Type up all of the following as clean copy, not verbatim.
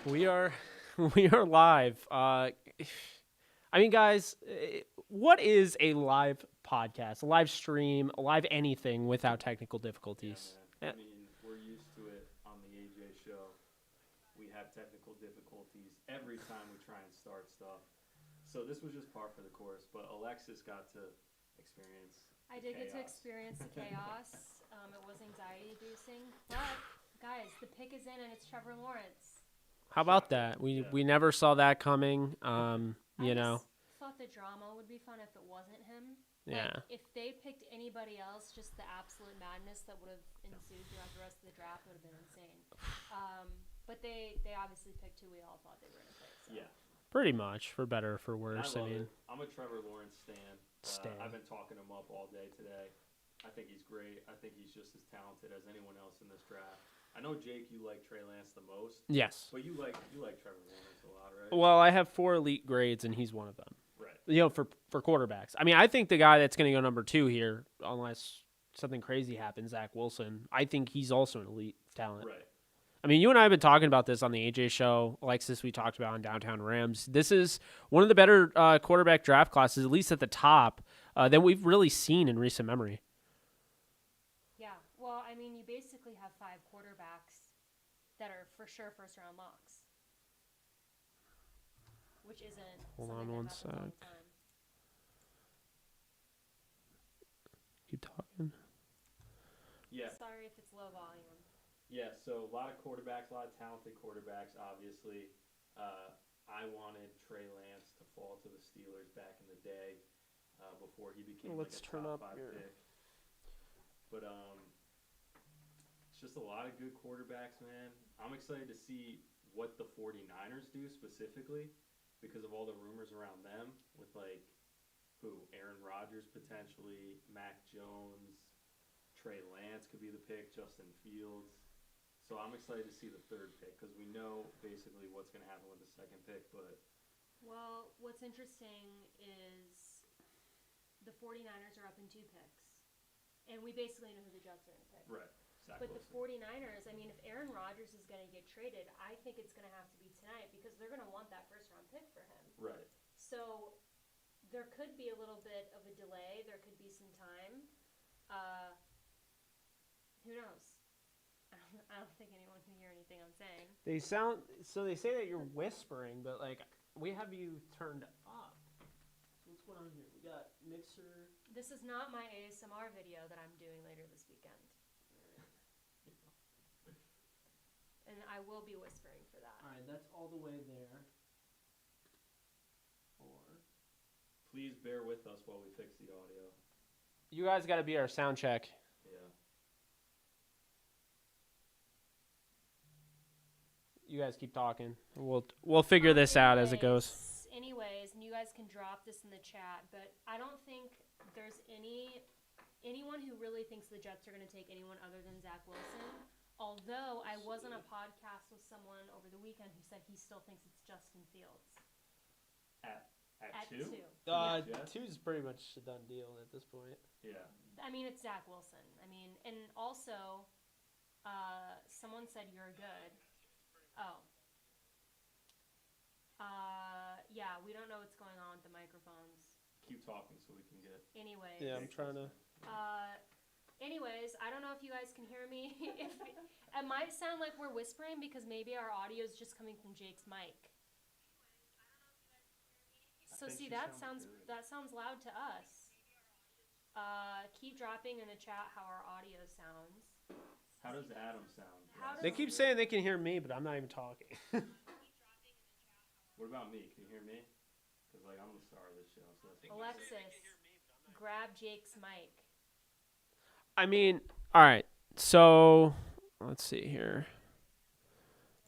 We are we are live. I mean, guys, what is a live podcast, a live stream, a live anything without technical difficulties? Yeah, man. I mean, we're used to it on the AJ show. We have technical difficulties every time we try and start stuff. So this was just par for the course, but Alexis got to experience I the did get to chaos. experience the chaos. It was anxiety inducing. But, guys, the pick is in and it's Trevor Lawrence. How about that? We never saw that coming. You know. I thought the drama would be fun if it wasn't him. Yeah. Like, if they picked anybody else, just the absolute madness that would have ensued throughout the rest of the draft would have been insane. But they obviously picked who we all thought they were going to pick. So. Yeah. Pretty much, for better or for worse. I mean, I'm a Trevor Lawrence stan. I've been talking him up all day today. I think he's great. I think he's just as talented as anyone else in this draft. I know, Jake, you like Trey Lance the most. Yes. But you like Trevor Lawrence a lot, right? Well, I have 4 elite grades, and he's one of them. Right. You know, for quarterbacks. I mean, I think the guy that's going to go number 2 here, unless something crazy happens, Zach Wilson, I think he's also an elite talent. Right. I mean, you and I have been talking about this on the AJ show. Alexis, we talked about on Downtown Rams. This is one of the better quarterback draft classes, at least at the top, that we've really seen in recent memory. Yeah. Well, I mean, you basically have 5 quarterbacks that are for sure first-round locks. Which isn't Hold on something one that happens all sec. the time. Keep talking. Yeah. Sorry if it's low volume. Yeah, so a lot of quarterbacks, a lot of talented quarterbacks, obviously. I wanted Trey Lance to fall to the Steelers back in the day before he became Let's like a turn top up 5 your... pick. But it's just a lot of good quarterbacks, man. I'm excited to see what the 49ers do specifically because of all the rumors around them with like Aaron Rodgers potentially, Mac Jones, Trey Lance could be the pick, Justin Fields. So I'm excited to see the 3rd pick because we know basically what's going to happen with the 2nd pick. But Well, what's interesting is the 49ers are up in 2 picks. And we basically know who the Jets are going to pick. right, Zach But Wilson. the 49ers, I mean, if Aaron Rodgers is going to get traded, I think it's going to have to be tonight because they're going to want that first-round pick for him. Right. So there could be a little bit of a delay. There could be some time. Who knows? I don't think anyone can hear anything I'm saying. They say that you're whispering, but like we have you turned up. What's going on here? We got mixer. This is not my ASMR video that I'm doing later this weekend. And I will be whispering for that. All right, that's all the way there. Please bear with us while we fix the audio. You guys got to be our sound check. Yeah. You guys keep talking. We'll figure this out as it goes. Anyways, and you guys can drop this in the chat, but I don't think there's anyone who really thinks the Jets are going to take anyone other than Zach Wilson. Although I was on a podcast with someone over the weekend who said he still thinks it's Justin Fields. At 2? 2 is pretty much a done deal at this point. Yeah. I mean, it's Zach Wilson. I mean, and also, someone said you're good. Oh. Yeah, we don't know what's going on with the microphones. Keep talking so we can get... Anyways. Yeah, I'm trying to... Anyways, I don't know if you guys can hear me. It might sound like we're whispering because maybe our audio is just coming from Jake's mic. So see, that sounds loud to us. Keep dropping in the chat how our audio sounds. How does Adam sound? They keep saying they can hear me, but I'm not even talking. What about me? Can you hear me? Because like I'm the star of this show. So that's Alexis, grab Jake's mic. I mean, all right. So let's see here.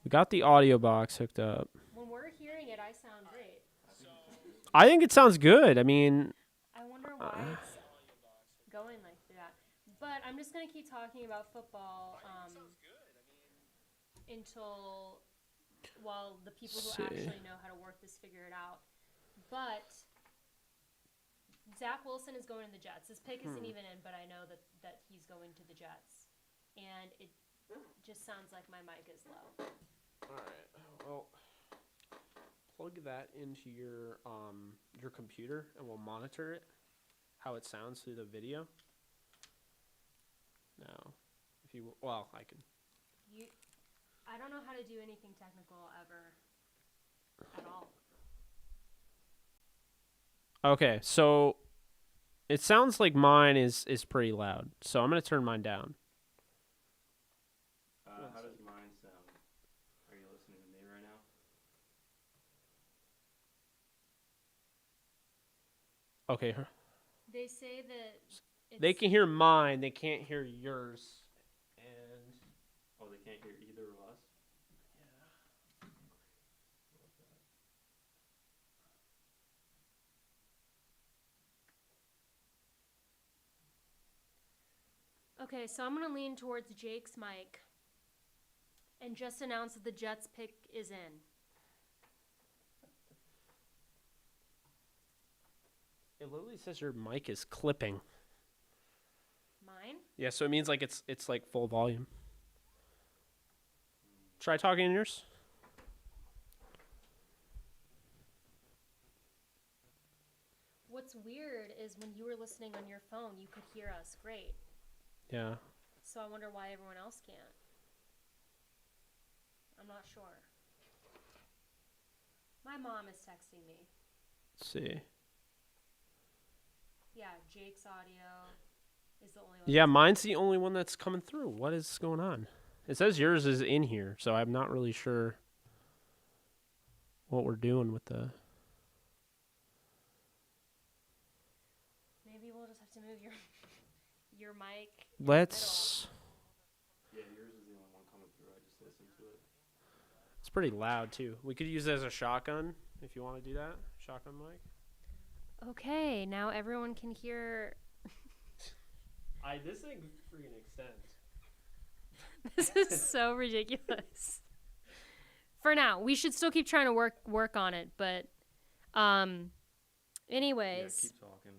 We got the audio box hooked up. When we're hearing it, I sound great. I think it sounds good. I mean, I wonder why it's going like that. But I'm just gonna keep talking about football until the people who actually know how to work this figure it out. But Zach Wilson is going to the Jets. His pick isn't even in, but I know that he's going to the Jets. And it just sounds like my mic is low. all right. Well, plug that into your computer and we'll monitor it, how it sounds through the video. No, if you I can. I don't know how to do anything technical ever at all. Okay, so it sounds like mine is pretty loud, so I'm gonna turn mine down. How does mine sound? Are you listening to me right now? Okay, They say that they can hear mine, they can't hear yours, and Oh, they can't hear either of us? Okay, so I'm going to lean towards Jake's mic and just announce that the Jets pick is in. it literally says your mic is clipping. Mine? Yeah, so it means like it's like full volume. Try talking in yours. What's weird is when you were listening on your phone, you could hear us great. Yeah. So I wonder why everyone else can't. I'm not sure. My mom is texting me. Let's see. Yeah, Jake's audio is the only one. Yeah, mine's the only one that's coming through. What is going on? It says yours is in here, so I'm not really sure what we're doing with the... Maybe we'll just have to move your mic. Let's... Yeah, yours is the only one coming through. I just listened to it. It's pretty loud, too. We could use it as a shotgun, if you want to do that. Shotgun mic. Okay, now everyone can hear. This thing freaking extends. This is so ridiculous. For now, we should still keep trying to work on it, but anyways. Yeah, keep talking.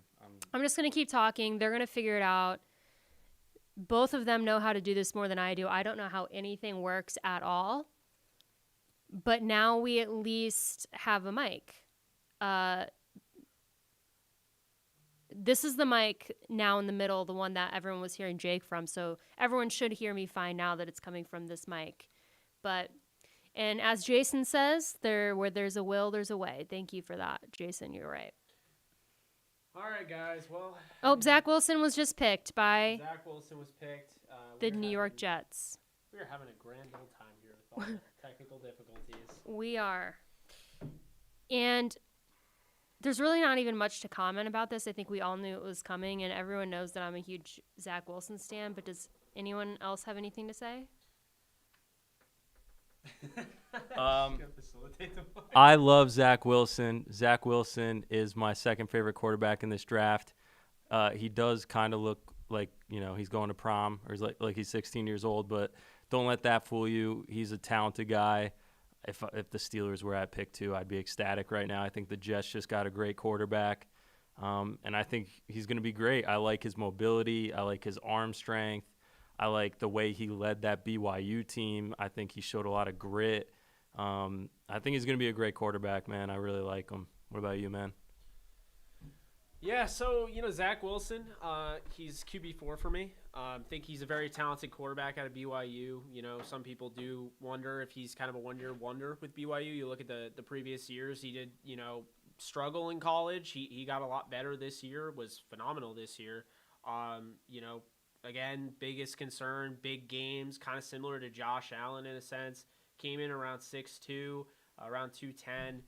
I'm just going to keep talking. They're going to figure it out. Both of them know how to do this more than I do. I don't know how anything works at all. But now we at least have a mic. This is the mic now in the middle, the one that everyone was hearing Jake from. So everyone should hear me fine now that it's coming from this mic. And as Jason says, where there's a will, there's a way. Thank you for that, Jason. You're right. All right, guys. Well... Oh, Zach Wilson was just picked by... Zach Wilson was picked. The New York Jets. We are having a grand old time here with all the technical difficulties. We are. And there's really not even much to comment about this. I think we all knew it was coming, and everyone knows that I'm a huge Zach Wilson stan, but does anyone else have anything to say? I love Zach Wilson. Zach Wilson is my second favorite quarterback in this draft. He does kind of look like, he's going to prom, or he's like he's 16 years old, but don't let that fool you. He's a talented guy. If the Steelers were at pick 2, I'd be ecstatic right now. I think the Jets just got a great quarterback, and I think he's going to be great. I like his mobility. I like his arm strength. I like the way he led that BYU team. I think he showed a lot of grit. I think he's going to be a great quarterback, man. I really like him. What about you, man? Yeah, so, Zach Wilson, he's QB4 for me. I think he's a very talented quarterback out of BYU. Some people do wonder if he's kind of a one-year wonder with BYU. You look at the previous years, he did, struggle in college. He got a lot better this year, was phenomenal this year. Again, biggest concern, big games, kind of similar to Josh Allen in a sense. Came in around 6'2", around 210.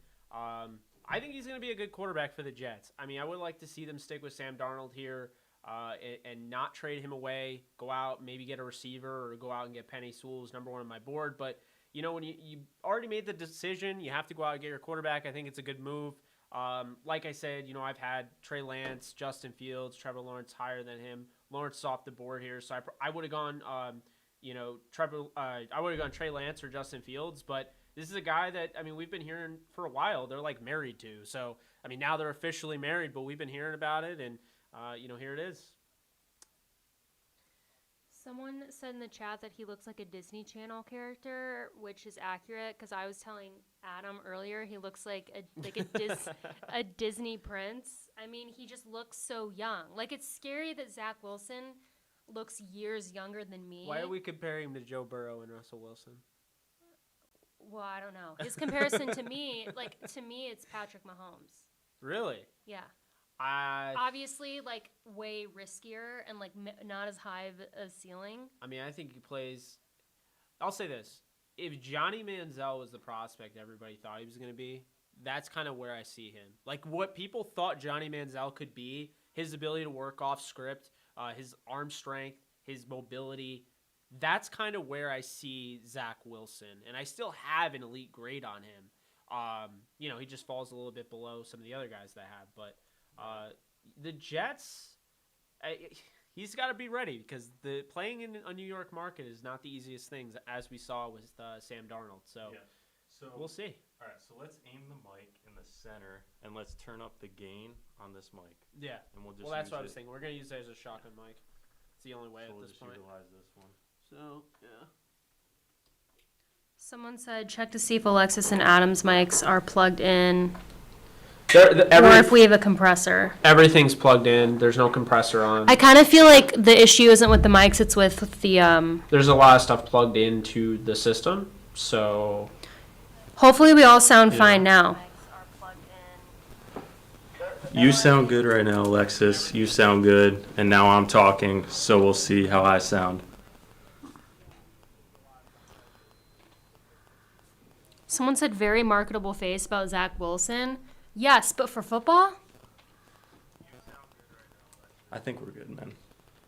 I think he's going to be a good quarterback for the Jets. I mean, I would like to see them stick with Sam Darnold here and not trade him away, go out, maybe get a receiver or go out and get Penny Sewell, who's number 1 on my board. But, when you already made the decision, you have to go out and get your quarterback. I think it's a good move. Like I said, I've had Trey Lance, Justin Fields, Trevor Lawrence higher than him. Lawrence is off the board here, so I would have gone, I would have gone Trey Lance or Justin Fields, but this is a guy that, we've been hearing for a while. They're like married to. So, now they're officially married, but we've been hearing about it, and, here it is. Someone said in the chat that he looks like a Disney Channel character, which is accurate because I was telling Adam earlier he looks like a Disney prince. I mean, he just looks so young. Like, it's scary that Zach Wilson looks years younger than me. Why are we comparing him to Joe Burrow and Russell Wilson? Well, I don't know. His comparison to me, it's Patrick Mahomes. Really? Yeah. Obviously, like, way riskier and, like, not as high of a ceiling. I mean, I think he plays... I'll say this. If Johnny Manziel was the prospect everybody thought he was going to be, that's kind of where I see him. Like, what people thought Johnny Manziel could be, his ability to work off script, his arm strength, his mobility, that's kind of where I see Zach Wilson. And I still have an elite grade on him. He just falls a little bit below some of the other guys that I have, but... the Jets, he's got to be ready because the playing in a New York market is not the easiest things, as we saw with Sam Darnold. So, we'll see. All right, so let's aim the mic in the center and let's turn up the gain on this mic. Yeah. And we'll that's what I was thinking. We're going to use it as a shotgun mic. It's the only way at this point. Utilize this one. So, yeah. Someone said check to see if Alexis and Adam's mics are plugged in. Or if we have a compressor. Everything's plugged in. There's no compressor on. I kind of feel like the issue isn't with the mics, it's with the... There's a lot of stuff plugged into the system, so... Hopefully we all sound fine now. You sound good right now, Alexis. You sound good. And now I'm talking, so we'll see how I sound. Someone said very marketable face about Zach Wilson. Yes, but for football? I think we're good, man.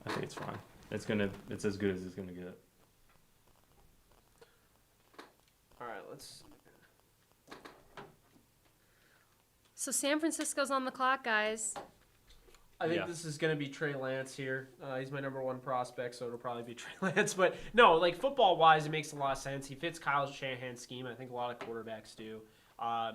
I think it's fine. It's as good as it's gonna get. All right, let's... So San Francisco's on the clock, guys. I think this is going to be Trey Lance here. He's my number one prospect, so it'll probably be Trey Lance. But no, like football-wise, it makes a lot of sense. He fits Kyle Shanahan's scheme. I think a lot of quarterbacks do.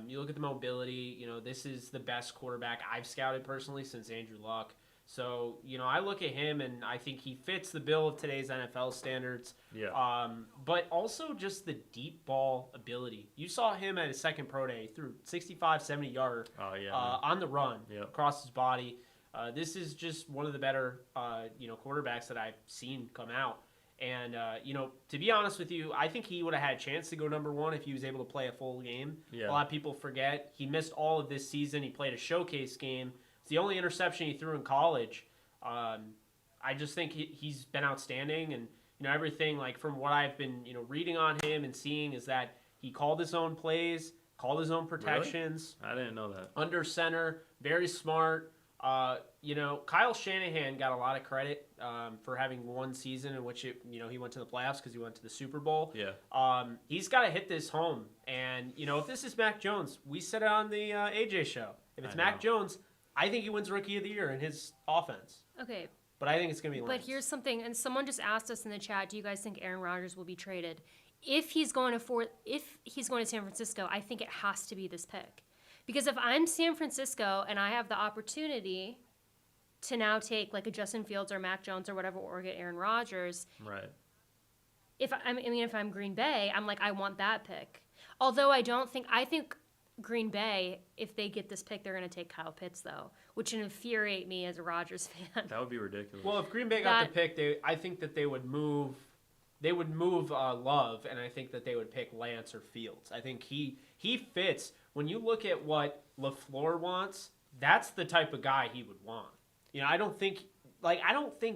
You look at the mobility. This is the best quarterback I've scouted personally since Andrew Luck. So, I look at him, and I think he fits the bill of today's NFL standards. Yeah. But also just the deep ball ability. You saw him at his second pro day. He threw 65, 70-yarder on the run across his body. This is just one of the better, quarterbacks that I've seen come out. And, to be honest with you, I think he would have had a chance to go number one if he was able to play a full game. Yeah. A lot of people forget he missed all of this season. He played a showcase game. It's the only interception he threw in college. I just think he's been outstanding. And, everything, like, from what I've been, reading on him and seeing is that he called his own plays, called his own protections. Really? I didn't know that. Under center, very smart. Kyle Shanahan got a lot of credit for having one season in which he went to the playoffs because he went to the Super Bowl. Yeah. He's got to hit this home. And, if this is Mac Jones, we said it on the AJ show. If it's Mac Jones, I think he wins Rookie of the Year in his offense. Okay. But I think it's going to be Lance. But here's something, and someone just asked us in the chat, do you guys think Aaron Rodgers will be traded? If he's going to San Francisco, I think it has to be this pick. Because if I'm San Francisco and I have the opportunity to now take like a Justin Fields or Mac Jones or whatever, or get Aaron Rodgers. Right. If I'm Green Bay, I'm like, I want that pick. Although I think Green Bay, if they get this pick, they're going to take Kyle Pitts though, which would infuriate me as a Rodgers fan. That would be ridiculous. Well, if Green Bay got the pick, I think that they would move. They would move Love, and I think that they would pick Lance or Fields. I think he fits. When you look at what LaFleur wants, that's the type of guy he would want. I don't think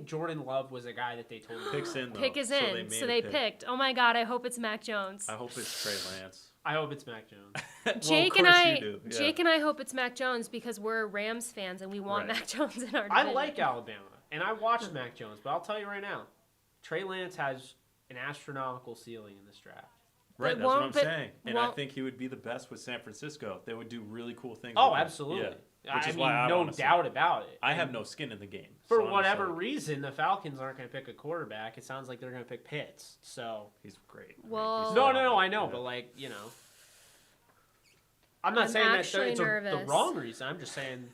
Jordan Love was a guy that they told him. Picks in, though. Pick is in, so they picked. Oh my God, I hope it's Mac Jones. I hope it's Trey Lance. I hope it's Mac Jones. Jake and I hope it's Mac Jones because we're Rams fans and we want Mac Jones in our division. I like Alabama, and I watched Mac Jones, but I'll tell you right now, Trey Lance has an astronomical ceiling in this draft. Right, that's what I'm saying. And I think he would be the best with San Francisco. They would do really cool things. Oh, absolutely. Yeah. Which is why I no doubt about it. I have no skin in the game. For whatever reason, the Falcons aren't going to pick a quarterback. It sounds like they're going to pick Pitts. So he's great. Well, no, I know, but I'm not saying that it's the wrong reason. I'm just saying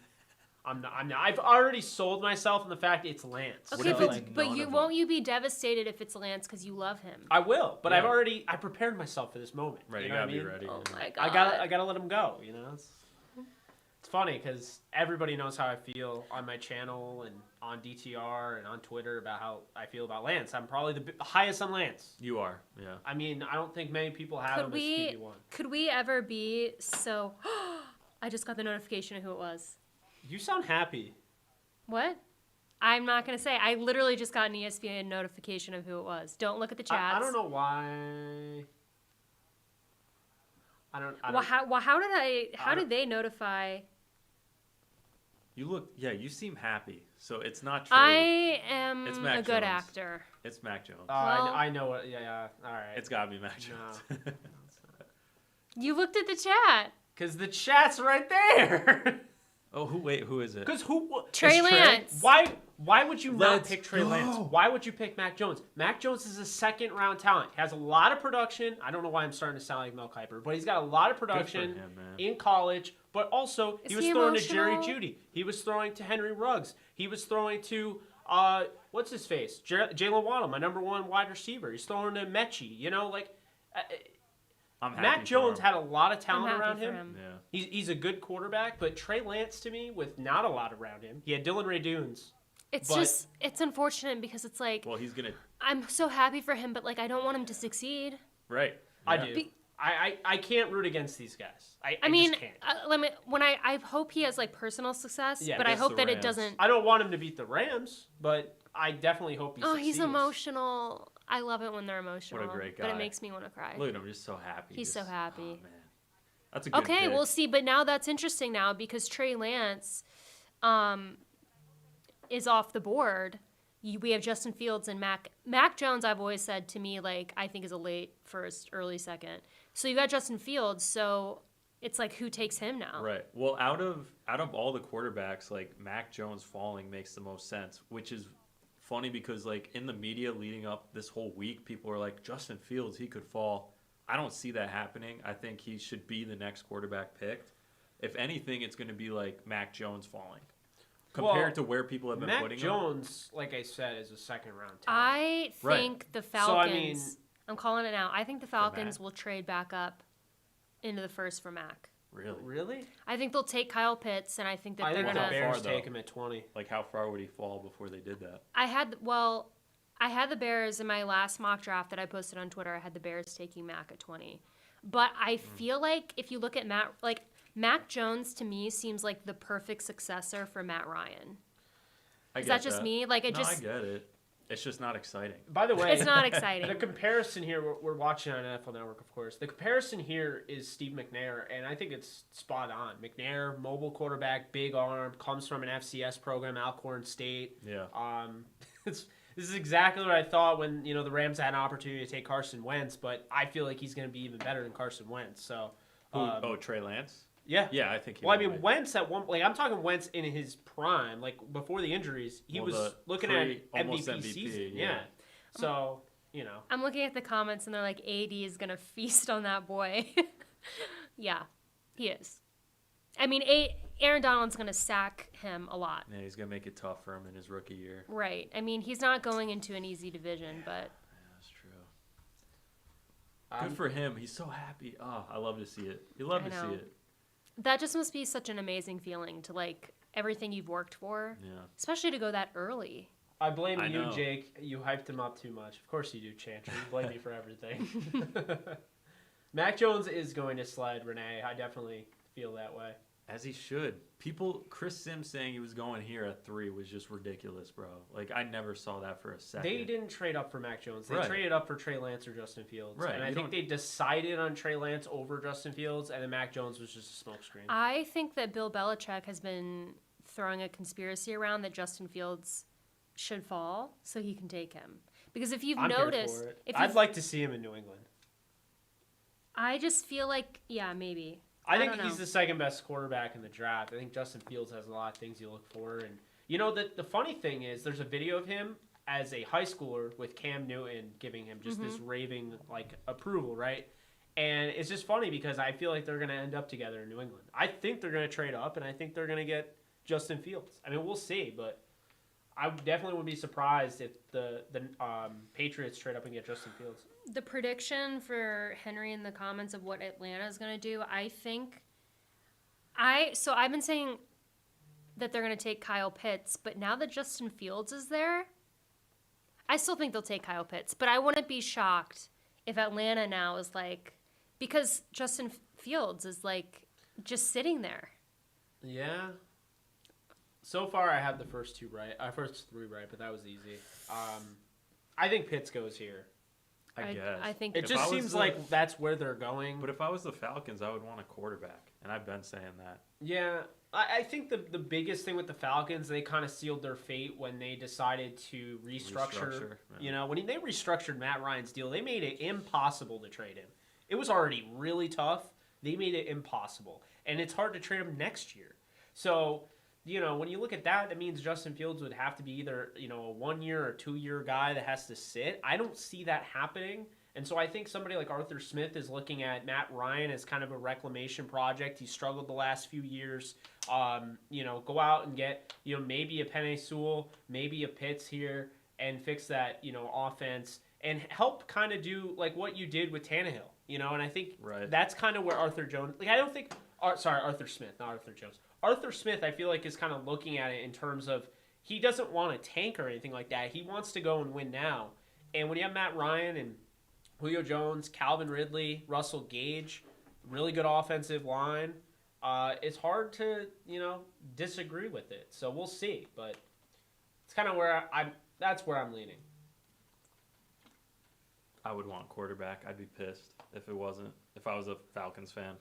I'm not. I've already sold myself on the fact it's Lance. Okay, What if but, it's but none you of won't you be devastated if it's Lance because you love him? I will, but Yeah. I prepared myself for this moment. Right, you know gotta what I be mean? ready. Oh yeah. my god! I gotta let him go. You know, it's funny because everybody knows how I feel on my channel and on DTR and on Twitter about how I feel about Lance. I'm probably the highest on Lance. You are, yeah. I mean, I don't think many people have him as QB1. Could we ever be so? I just got the notification of who it was. You sound happy. What? I'm not gonna say. I literally just got an ESPN notification of who it was. Don't look at the chats. I don't know why. I don't. How did they notify? You seem happy. So it's not true. I am It's a Mac good Jones. actor. It's Mac Jones. Well- I know it. Yeah. All right. It's gotta be Mac Jones. You looked at the chat. Because the chat's right there. Oh, who is it? Because Trey it's Lance. Why would you not Let's pick Trey go. Lance? Why would you pick Mac Jones? Mac Jones is a second round talent. He has a lot of production. I don't know why I'm starting to sound like Mel Kiper, but he's got a lot of production him, man. in college. But also, Is he was he throwing to Jerry emotional? Jeudy. He was throwing to Henry Ruggs. He was throwing to what's his face? Jalen Waddle, my number one wide receiver. He's throwing to Mechie. You know, like. I'm happy Mac for Jones him. had a lot of I'm talent happy around for him. him. Yeah. He's a good quarterback, but Trey Lance to me, with not a lot around him, he had Dylan Ray Dunes. It's unfortunate because it's like Well, he's gonna. I'm so happy for him, but like I don't want him to succeed. Right. I Yeah. do. I can't root against these guys. I mean, just can't. I hope he has like personal success, Yeah, but I against hope the that it Rams. doesn't. I don't want him to beat the Rams, but I definitely hope he Oh, succeeds. he's emotional. I love it when they're emotional. great But guy. it makes me want to cry. Look at him, just so happy. He's so happy. Oh, man. That's a good Okay, pick. we'll see. But now that's interesting now because Trey Lance is off the board. We have Justin Fields and Mac Jones. I've always said to me, like, I think is a late first, early second. So you got Justin Fields. So it's like, who takes him now? Right. Well, out of all the quarterbacks, like Mac Jones falling makes the most sense, which is funny because like in the media leading up this whole week, people are like, Justin Fields, he could fall. I don't see that happening. I think he should be the next quarterback picked. If anything, it's going to be like Mac Jones falling compared to where people have been Mac putting him. Jones, like I said, is a second round talent. I Right. think the So, I Falcons. mean- I'm calling it now. I think the Falcons Mac? will trade back up into the first for Mac. Really? Really? I think they'll take Kyle Pitts, and I think that I they're think gonna. the Bears Far, though. take him at 20. Like how far would he fall before they did that? I had the Bears in my last mock draft that I posted on Twitter. I had the Bears taking Mac at 20, but I feel like if you look at Mac Jones to me seems like the perfect successor for Matt Ryan. I Is get that just me? Like it No, just I get it. It's just not exciting. By the way, it's not the exciting. comparison here, we're watching on NFL Network, of course. The comparison here is Steve McNair, and I think it's spot on. McNair, mobile quarterback, big arm, comes from an FCS program, Alcorn State. Yeah. This is exactly what I thought when the Rams had an opportunity to take Carson Wentz, but I feel like he's going to be even better than Carson Wentz. So, Trey Lance? yeah. Yeah, I think he Well, I will mean, be. Wentz at one, like I'm talking Wentz in his prime, like before the injuries, he Well, was the looking at almost MVP MVP, season. yeah. So, I'm looking at the comments and they're like, AD is gonna feast on that boy. Yeah, he is. I mean, Aaron Donald's gonna sack him a lot. Yeah, he's gonna make it tough for him in his rookie year. Right. I mean, he's not going into an easy division, but Yeah, that's true. um, Good for him. He's so happy. Oh, I love to see it. You love I to know. see it. that just must be such an amazing feeling to like everything you've worked for, Yeah. especially to go that early. I blame I you, know. Jake. You hyped him up too much. Of course you do, Chantry. You blame me for everything. Mac Jones is going to slide, Renee. I definitely feel that way. As he should. Chris Sims saying he was going here at 3 was just ridiculous, bro. Like, I never saw that for a second. They didn't trade up for Mac Jones. They Right. traded up for Trey Lance or Justin Fields. Right, And I you think don't- they decided on Trey Lance over Justin Fields, and then Mac Jones was just a smokescreen. I think that Bill Belichick has been throwing a conspiracy around that Justin Fields should fall so he can take him. Because if you've I'm here noticed, for it. if I'd you've, like to see him in New England. I just feel like, yeah, maybe. I think don't he's know. the second best quarterback in the draft. I think Justin Fields has a lot of things you look for. And, the funny thing is there's a video of him as a high schooler with Cam Newton giving him just this raving, approval, right? And it's just funny because I feel like they're going to end up together in New England. I think they're going to trade up, and I think they're going to get, Justin Fields. I mean, we'll see, but I definitely would be surprised if the Patriots trade up and get Justin Fields. The prediction for Henry in the comments of what Atlanta is going to do, I think I've been saying that they're going to take Kyle Pitts, but now that Justin Fields is there, I still think they'll take Kyle Pitts, but I wouldn't be shocked if Atlanta now is like, because Justin Fields is like just sitting there. Yeah. So far, I have the first three right, but that was easy. I think Pitts goes here. I guess. I think it just seems like that's where they're going. But if I was the Falcons, I would want a quarterback, and I've been saying that. Yeah, I think the biggest thing with the Falcons, they kind of sealed their fate when they decided to restructure. Yeah. You know, when they restructured Matt Ryan's deal, they made it impossible to trade him. It was already really tough. They made it impossible, and it's hard to trade him next year. So, you know, when you look at that, that means Justin Fields would have to be either, you know, a 1 year or 2 year guy that has to sit. I don't see that happening. And so I think somebody like Arthur Smith is looking at Matt Ryan as kind of a reclamation project. He struggled the last few years. You know, go out and get, you know, maybe a Penei Sewell, maybe a Pitts here and fix that, you know, offense and help kind of do like what you did with Tannehill, you know, and I think that's kind of where Arthur Smith, not Arthur Jones. Arthur Smith, I feel like, is kind of looking at it in terms of he doesn't want to tank or anything like that. He wants to go and win now. And when you have Matt Ryan and Julio Jones, Calvin Ridley, Russell Gage, really good offensive line, it's hard to, you know, disagree with it. So we'll see. But it's kind of where that's where I'm leaning. I would want quarterback. I'd be pissed if I was a Falcons fan.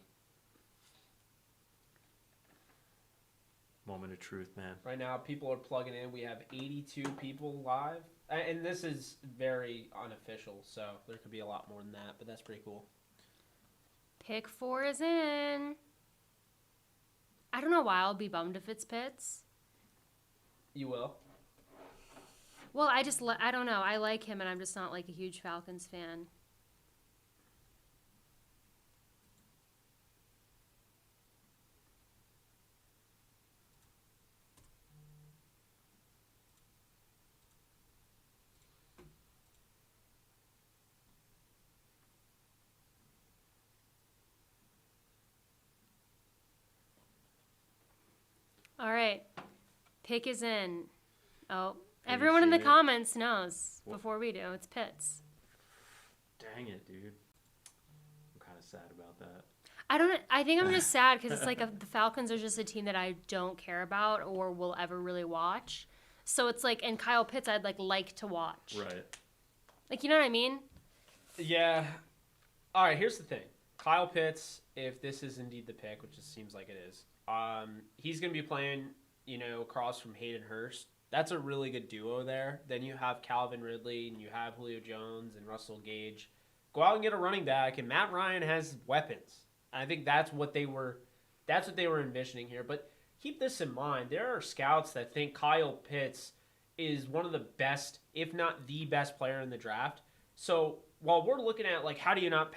Moment of truth, man. Right now, people are plugging in. We have 82 people live. And this is very unofficial, so there could be a lot more than that, but that's pretty cool. Pick 4 is in. I don't know why I'll be bummed if it's Pitts. You will? Well, I don't know. I like him, and I'm just not like a huge Falcons fan. All right. Pick is in. Oh, everyone in the comments knows before we do. It's Pitts. Dang it, dude. I'm kind of sad about that. I think I'm just sad because it's like the Falcons are just a team that I don't care about or will ever really watch. So it's like, and Kyle Pitts I'd like to watch. Right. Like, you know what I mean? Yeah. All right, here's the thing. Kyle Pitts, if this is indeed the pick, which it seems like it is, he's going to be playing, you know, across from Hayden Hurst. That's a really good duo there. Then you have Calvin Ridley and you have Julio Jones and Russell Gage. Go out and get a running back, and Matt Ryan has weapons. I think that's what they were envisioning here. But keep this in mind. There are scouts that think Kyle Pitts is one of the best, if not the best player in the draft. So while we're looking at, like, how do you not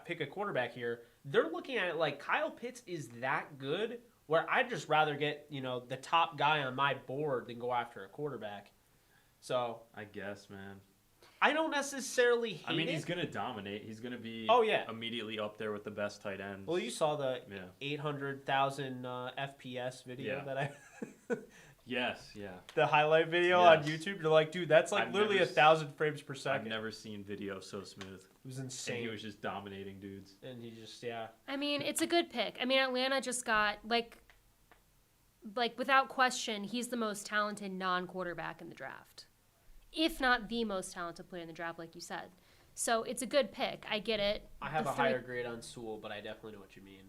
pick a quarterback here, they're looking at it like Kyle Pitts is that good where I'd just rather get, you know, the top guy on my board than go after a quarterback. So I guess, man. I don't necessarily hate it. I mean, he's going to dominate. He's going to be immediately up there with the best tight ends. Well, you saw the 800,000 FPS video that I... Yes, yeah. The highlight video on YouTube. You're like, dude, that's like literally 1,000 frames per second. I've never seen video so smooth. It was insane. And he was just dominating dudes. And he just, I mean, it's a good pick. I mean, Atlanta just got, like without question, he's the most talented non-quarterback in the draft. If not the most talented player in the draft, like you said. So it's a good pick. I get it. I have a higher grade on Sewell, but I definitely know what you mean.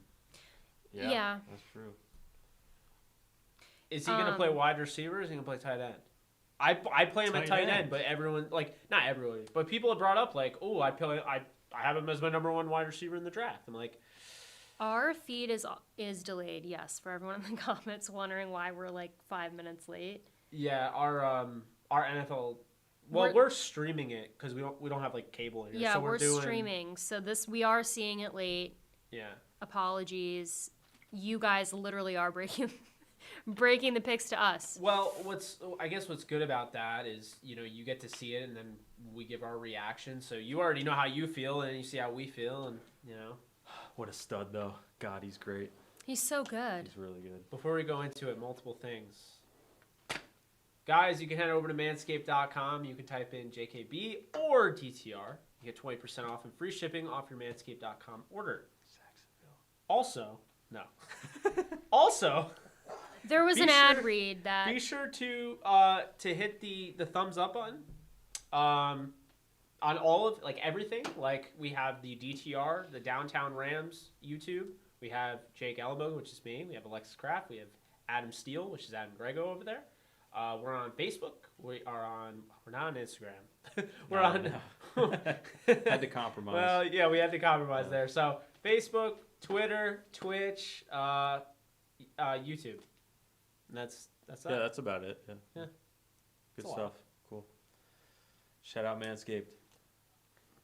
Yeah. That's true. Is he going to play wide receiver or is he going to play tight end? I play him at tight end, but everyone, like, not everyone, but people have brought up, like, oh, I have him as my number 1 wide receiver in the draft. I'm like... Our feed is delayed, yes, for everyone in the comments wondering why we're, like, 5 minutes late. Yeah, our NFL... Well, we're streaming it because we don't have, like, cable here. Yeah, so we're streaming. So we are seeing it late. Yeah. Apologies. You guys literally are breaking breaking the picks to us. Well, I guess what's good about that is, you get to see it and then we give our reaction. So you already know how you feel and you see how we feel and, What a stud, though. God, he's great. He's so good. He's really good. Before we go into it, multiple things. Guys, you can head over to manscaped.com. You can type in JKB or DTR. You get 20% off and free shipping off your manscaped.com order. Also, no. Also, there was be an sure- ad read that be sure to hit the thumbs up button on all of everything. Like we have the DTR, the Downtown Rams YouTube. We have Jake Ellenbogen, which is me. We have Alexis Kraft. We have Adam Steele, which is Adam Grego over there. We're on Facebook. We're not on Instagram. We're on. Had to compromise. Well, yeah, we had to compromise there. So Facebook, Twitter, Twitch, YouTube. And that's Yeah, that's about it. Yeah. Yeah. Good That's a lot. stuff. Cool. Shout out Manscaped.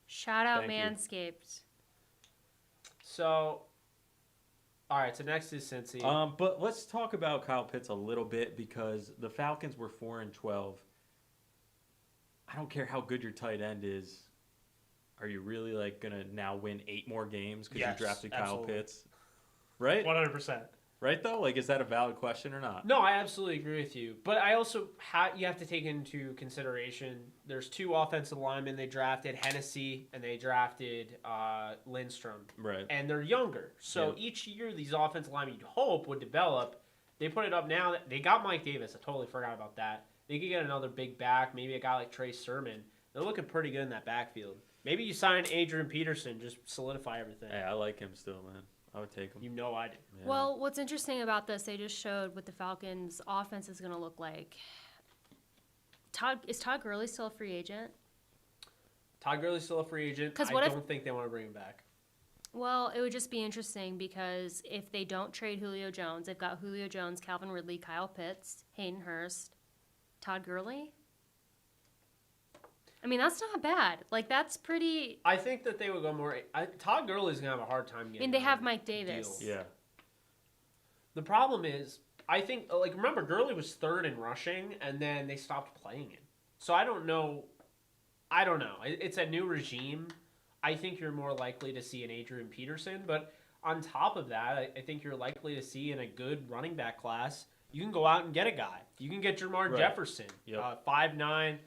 shout out Thank you. Manscaped. So, all right. So next is Cincy. But let's talk about Kyle Pitts a little bit because the Falcons were 4-12. I don't care how good your tight end is. Are you really gonna now win 8 more games because Yes, you drafted absolutely. Kyle Pitts? Right? 100%. Right though? Is that a valid question or not? No, I absolutely agree with you. But I also you have to take into consideration there's 2 offensive linemen they drafted, Hennessy, and they drafted Lindstrom. Right. And they're younger. So each year these offensive linemen you'd hope would develop. They put it up now. They got Mike Davis. I totally forgot about that. They could get another big back, maybe a guy like Trey Sermon. They're looking pretty good in that backfield. Maybe you sign Adrian Peterson, just solidify everything. Hey, I like him still, man. I would take him. You know I do. Yeah. Well, what's interesting about this, they just showed what the Falcons' offense is going to look like. Is Todd Gurley still a free agent? Todd Gurley's still a free agent. 'Cause I what if- don't think they want to bring him back. Well, it would just be interesting because if they don't trade Julio Jones, they've got Julio Jones, Calvin Ridley, Kyle Pitts, Hayden Hurst, Todd Gurley. I mean, that's not bad. That's pretty. I think that they would go more. Todd Gurley's gonna have a hard time I getting. mean, they have a Mike Davis. deal. Yeah. The problem is, I think remember Gurley was 3rd in rushing, and then they stopped playing him. So I don't know. It's a new regime. I think you're more likely to see an Adrian Peterson, but on top of that, I think you're likely to see in a good running back class. You can go out and get a guy. You can get Jamar Right. Jefferson, Yep. 5'9",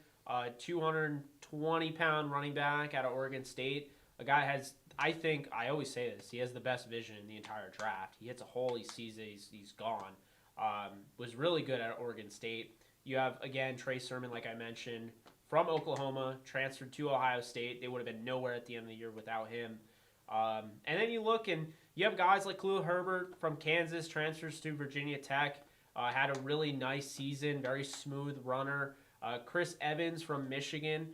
220-pound running back out of Oregon State. A guy has, I think, I always say this, he has the best vision in the entire draft. He hits a hole, he sees it, he's gone. Was really good at Oregon State. You have, again, Trey Sermon, like I mentioned, from Oklahoma, transferred to Ohio State. They would have been nowhere at the end of the year without him. And then you look and you have guys like Khalil Herbert from Kansas, transfers to Virginia Tech, had a really nice season, very smooth runner. Chris Evans from Michigan,